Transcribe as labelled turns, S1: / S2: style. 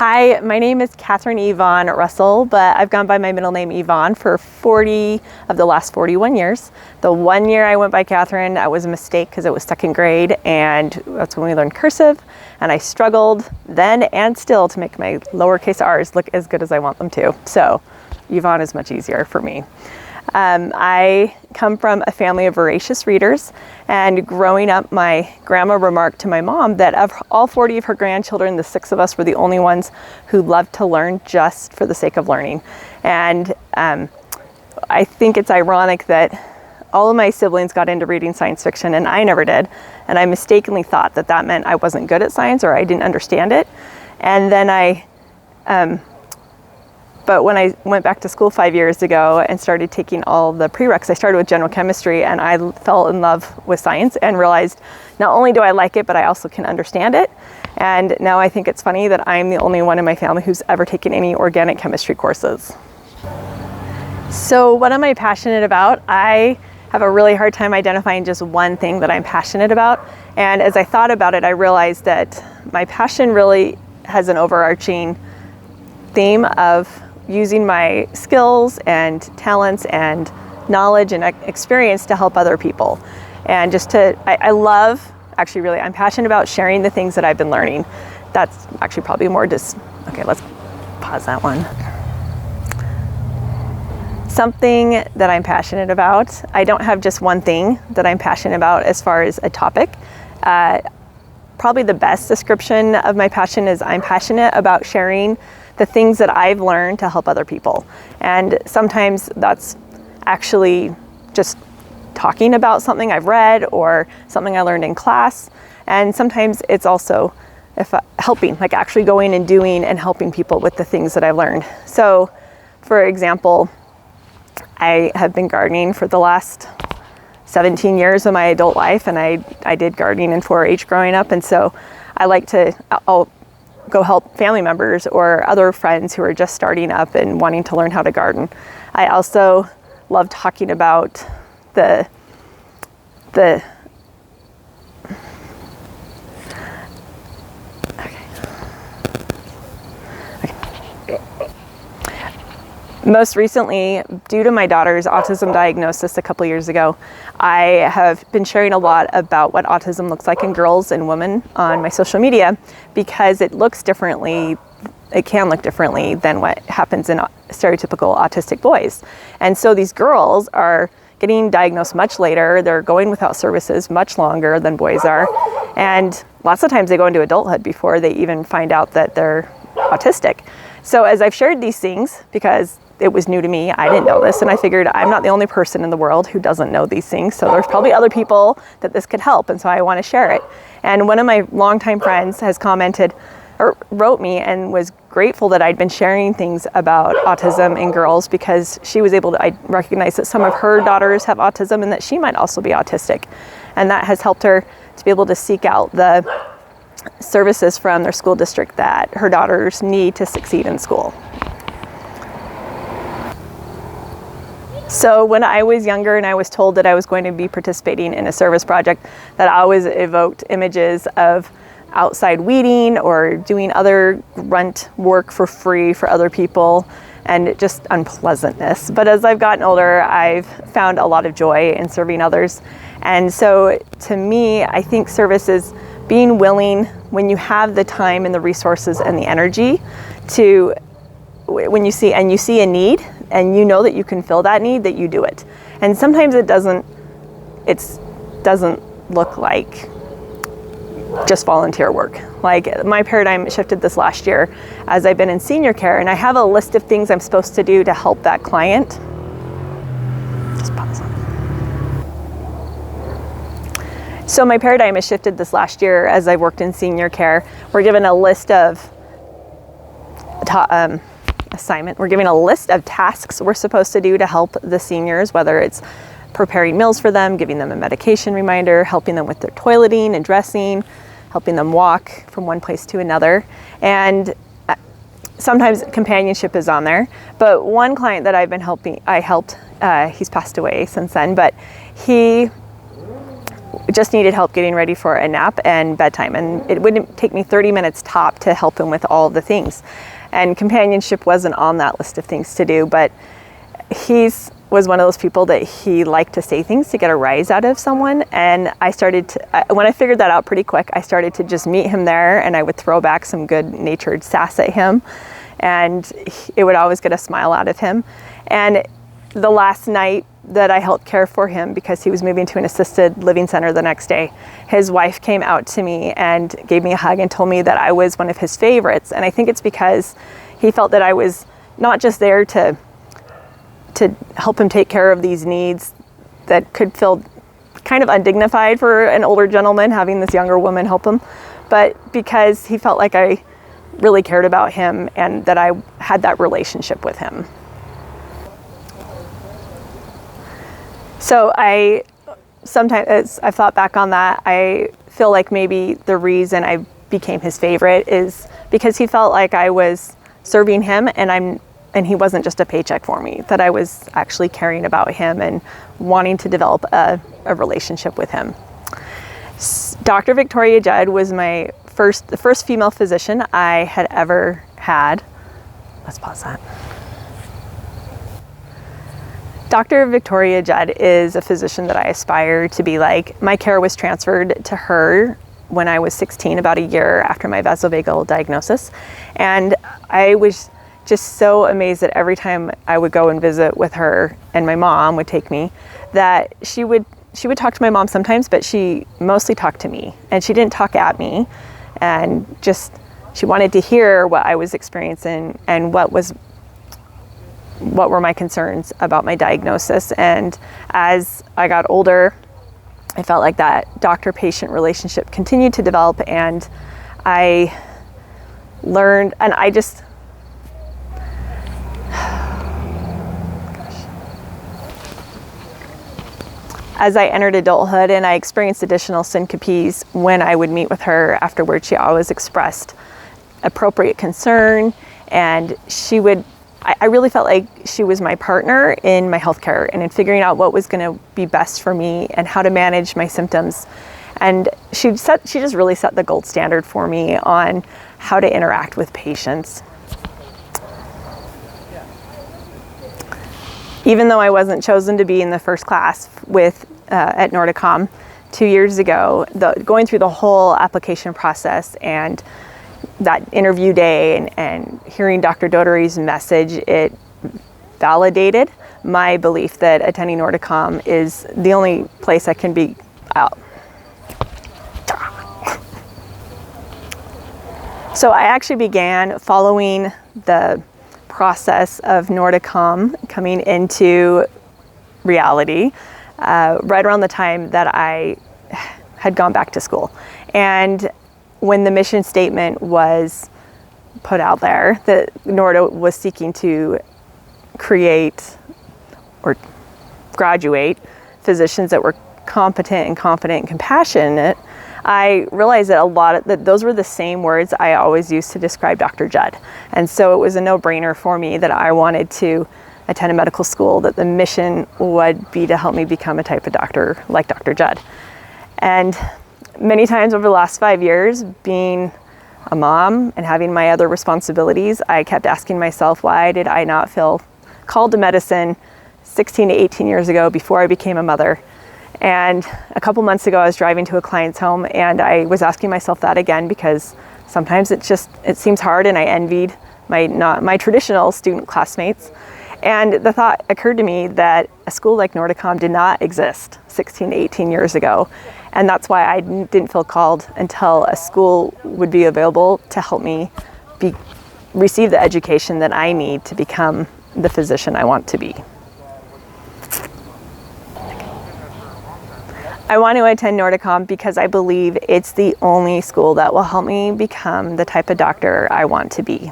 S1: Hi, my name is Catherine Yvonne Russell, but I've gone by my middle name Yvonne for 40 of the last 41 years. The 1 year I went by Catherine, that was a mistake because it was second grade, and that's when we learned cursive, and I struggled then and still to make my lowercase r's look as good as I want them to. So Yvonne is much easier for me. I come from a family of voracious readers, and growing up, my grandma remarked to my mom that of all 40 of her grandchildren, the 6 of us were the only ones who loved to learn just for the sake of learning. And I think it's ironic that all of my siblings got into reading science fiction and I never did. And I mistakenly thought that that meant I wasn't good at science or I didn't understand it. And then but when I went back to school 5 years ago and started taking all the prereqs, I started with general chemistry, and I fell in love with science and realized not only do I like it, but I also can understand it. And now I think it's funny that I'm the only one in my family who's ever taken any organic chemistry courses. So what am I passionate about? I have a really hard time identifying just one thing that I'm passionate about. And as I thought about it, I realized that my passion really has an overarching theme of using my skills and talents and knowledge and experience to help other people. And I'm passionate about sharing the things that I've been learning. That's actually probably more okay, let's pause that one. Something that I'm passionate about, I don't have just one thing that I'm passionate about as far as a topic. Probably the best description of my passion is I'm passionate about sharing the things that I've learned to help other people. And sometimes that's actually just talking about something I've read or something I learned in class. And sometimes it's also helping, like actually going and doing and helping people with the things that I've learned. So, for example, I have been gardening for the last 17 years of my adult life, and I did gardening in 4-H growing up. And so I'll go help family members or other friends who are just starting up and wanting to learn how to garden. I also love talking about the Most recently, due to my daughter's autism diagnosis a couple years ago, I have been sharing a lot about what autism looks like in girls and women on my social media because it can look differently than what happens in stereotypical autistic boys. And so these girls are getting diagnosed much later, they're going without services much longer than boys are, and lots of times they go into adulthood before they even find out that they're autistic. So as I've shared these things, because it was new to me, I didn't know this, and I figured I'm not the only person in the world who doesn't know these things, so there's probably other people that this could help, and so I want to share it. And one of my longtime friends has commented or wrote me and was grateful that I'd been sharing things about autism in girls because she was able to recognize that some of her daughters have autism and that she might also be autistic, and that has helped her to be able to seek out the services from their school district that her daughters need to succeed in school. So when I was younger and I was told that I was going to be participating in a service project, that always evoked images of outside weeding or doing other grunt work for free for other people and just unpleasantness. But as I've gotten older, I've found a lot of joy in serving others. And so to me, I think service is being willing, when you have the time and the resources and the energy, to when you see a need and you know that you can fill that need, that you do it. And sometimes it doesn't look like just volunteer work. Like my paradigm shifted this last year as I've been in senior care, and I have a list of things I'm supposed to do to help that client. Just pause on. So my paradigm has shifted this last year as I worked in senior care. We're given a list of We're given a list of tasks we're supposed to do to help the seniors, whether it's preparing meals for them, giving them a medication reminder, helping them with their toileting and dressing, helping them walk from one place to another. And sometimes companionship is on there. But one client that I helped, he's passed away since then, but he just needed help getting ready for a nap and bedtime. And it wouldn't take me 30 minutes top to help him with all the things. And companionship wasn't on that list of things to do, but was one of those people that he liked to say things to get a rise out of someone. And I started to, when I figured that out pretty quick, I started to just meet him there, and I would throw back some good-natured sass at him, and it would always get a smile out of him. And the last night that I helped care for him, because he was moving to an assisted living center the next day, his wife came out to me and gave me a hug and told me that I was one of his favorites. And I think it's because he felt that I was not just there to help him take care of these needs that could feel kind of undignified for an older gentleman having this younger woman help him, but because he felt like I really cared about him and that I had that relationship with him. So sometimes I've thought back on that, I feel like maybe the reason I became his favorite is because he felt like I was serving him, and he wasn't just a paycheck for me, that I was actually caring about him and wanting to develop a relationship with him. Dr. Victoria Judd was the first female physician I had ever had. Let's pause that. Dr. Victoria Judd is a physician that I aspire to be like. My care was transferred to her when I was 16, about a year after my vasovagal diagnosis. And I was just so amazed that every time I would go and visit with her, and my mom would take me, that she would talk to my mom sometimes, but she mostly talked to me, and she didn't talk at me, and just she wanted to hear what I was experiencing and what were my concerns about my diagnosis. And as I got older, I felt like that doctor-patient relationship continued to develop, and I learned, and I just as I entered adulthood and I experienced additional syncopes when I would meet with her afterwards, she always expressed appropriate concern, and I really felt like she was my partner in my healthcare and in figuring out what was going to be best for me and how to manage my symptoms. And she just really set the gold standard for me on how to interact with patients. Even though I wasn't chosen to be in the first class at Noorda-COM 2 years ago, going through the whole application process and that interview day and hearing Dr. Dotary's message, it validated my belief that attending Noorda-COM is the only place I can be out. So I actually began following the process of Noorda-COM coming into reality right around the time that I had gone back to school. And when the mission statement was put out there that Noorda was seeking to create or graduate physicians that were competent and confident and compassionate, I realized that those were the same words I always used to describe Dr. Judd. And so it was a no-brainer for me that I wanted to attend a medical school, that the mission would be to help me become a type of doctor like Dr. Judd. And many times over the last 5 years, being a mom and having my other responsibilities, I kept asking myself, why did I not feel called to medicine 16 to 18 years ago before I became a mother? And a couple months ago, I was driving to a client's home, and I was asking myself that again, because sometimes it seems hard, and I envied my traditional student classmates. And the thought occurred to me that a school like Noorda-COM did not exist 16 to 18 years ago. And that's why I didn't feel called until a school would be available to help me receive the education that I need to become the physician I want to be. I want to attend Noorda-COM because I believe it's the only school that will help me become the type of doctor I want to be.